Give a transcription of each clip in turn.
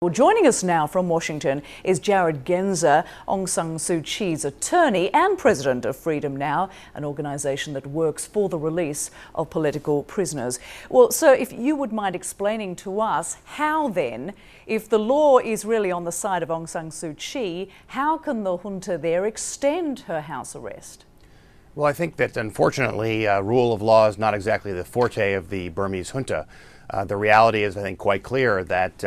Well, joining us now from Washington is Jared Genza, Aung San Suu Kyi's attorney and president of Freedom Now, an organisation that works for the release of political prisoners. Well, sir, if you would mind explaining to us how then, if the law is really on the side of Aung San Suu Kyi, how can the junta there extend her house arrest? Well, I think that unfortunately, rule of law is not exactly the forte of the Burmese junta. The reality is, I think, quite clear that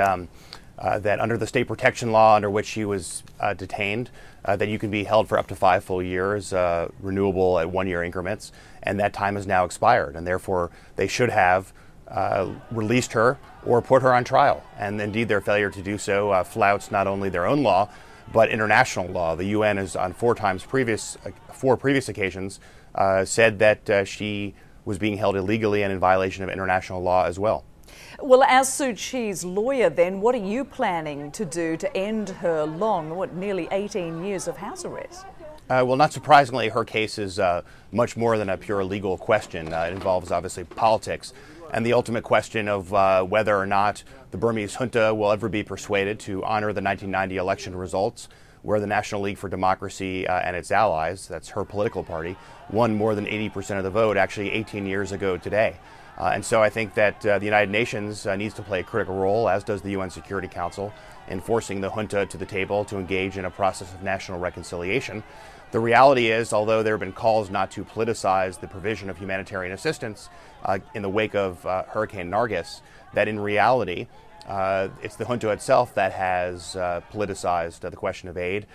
that under the state protection law under which she was detained, that you can be held for up to 5 full years, renewable at 1-year increments, and that time has now expired, and therefore they should have released her or put her on trial. And indeed, their failure to do so flouts not only their own law, but international law. The UN has on four previous occasions said that she was being held illegally and in violation of international law as well. Well, as Suu Kyi's lawyer then, what are you planning to do to end her long, nearly 18 years of house arrest? Well, not surprisingly, her case is much more than a pure legal question. It involves, obviously, politics and the ultimate question of whether or not the Burmese junta will ever be persuaded to honor the 1990 election results, where the National League for Democracy and its allies, that's her political party, won more than 80% of the vote, actually 18 years ago today. And so I think that the United Nations needs to play a critical role, as does the UN Security Council, in forcing the junta to the table to engage in a process of national reconciliation. The reality is, although there have been calls not to politicize the provision of humanitarian assistance in the wake of Hurricane Nargis, that in reality, it's the junta itself that has politicized the question of aid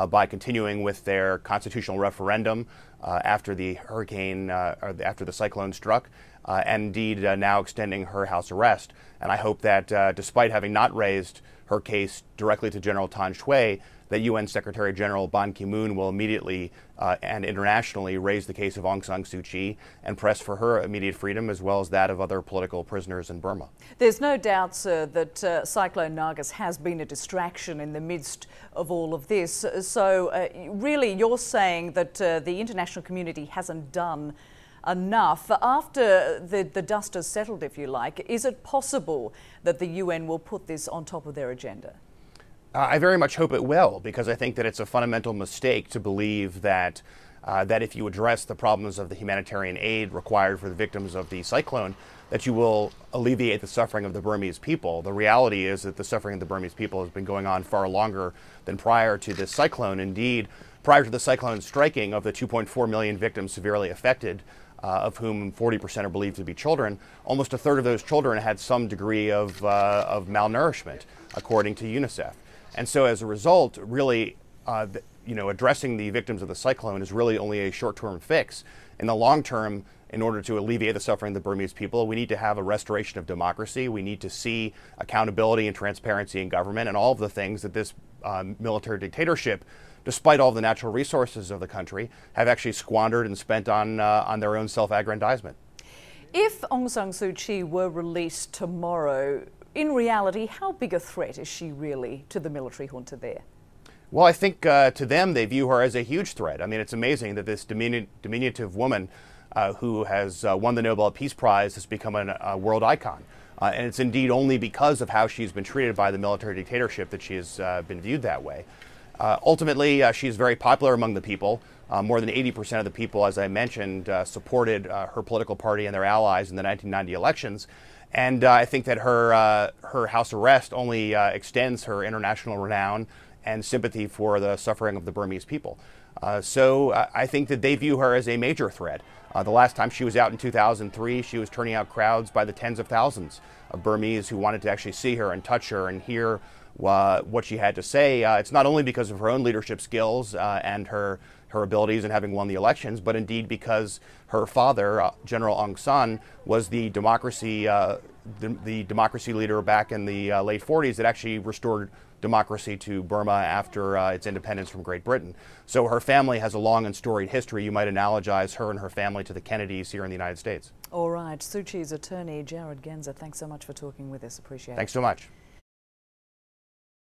by continuing with their constitutional referendum after the hurricane, after the cyclone struck, and indeed now extending her house arrest. And I hope that despite having not raised her case directly to General Tan Shui, that UN Secretary General Ban Ki-moon will immediately and internationally raise the case of Aung San Suu Kyi and press for her immediate freedom as well as that of other political prisoners in Burma. There's no doubt, sir, that Cyclone Nargis has been a distraction in the midst of all of this. So really you're saying that the international community hasn't done enough. After the dust has settled, if you like, is it possible that the UN will put this on top of their agenda? I very much hope it will, because I think that it's a fundamental mistake to believe that that if you address the problems of the humanitarian aid required for the victims of the cyclone, that you will alleviate the suffering of the Burmese people. The reality is that the suffering of the Burmese people has been going on far longer than prior to this cyclone. Indeed, prior to the cyclone striking, of the 2.4 million victims severely affected, of whom 40% are believed to be children, almost a third of those children had some degree of malnourishment, according to UNICEF. And so as a result, really, addressing the victims of the cyclone is really only a short-term fix. In the long term, in order to alleviate the suffering of the Burmese people, we need to have a restoration of democracy. We need to see accountability and transparency in government and all of the things that this military dictatorship, despite all the natural resources of the country, have actually squandered and spent on their own self-aggrandizement. If Aung San Suu Kyi were released tomorrow, in reality, how big a threat is she really to the military junta there? Well, I think to them, they view her as a huge threat. I mean, it's amazing that this diminutive woman who has won the Nobel Peace Prize has become a world icon. And it's indeed only because of how she's been treated by the military dictatorship that she has been viewed that way. Ultimately, she's very popular among the people. More than 80% of the people, as I mentioned, supported her political party and their allies in the 1990 elections. And I think that her house arrest only extends her international renown and sympathy for the suffering of the Burmese people. So I think that they view her as a major threat. The last time she was out in 2003, she was turning out crowds by the tens of thousands of Burmese who wanted to actually see her and touch her and hear what she had to say. It's not only because of her own leadership skills and her abilities in having won the elections, but indeed because her father, General Aung San, was the democracy leader back in the late 40s that actually restored democracy to Burma after its independence from Great Britain. So her family has a long and storied history. You might analogize her and her family to the Kennedys here in the United States. All right. Suu Kyi's attorney, Jared Genza, thanks so much for talking with us. Appreciate it. Thanks so much.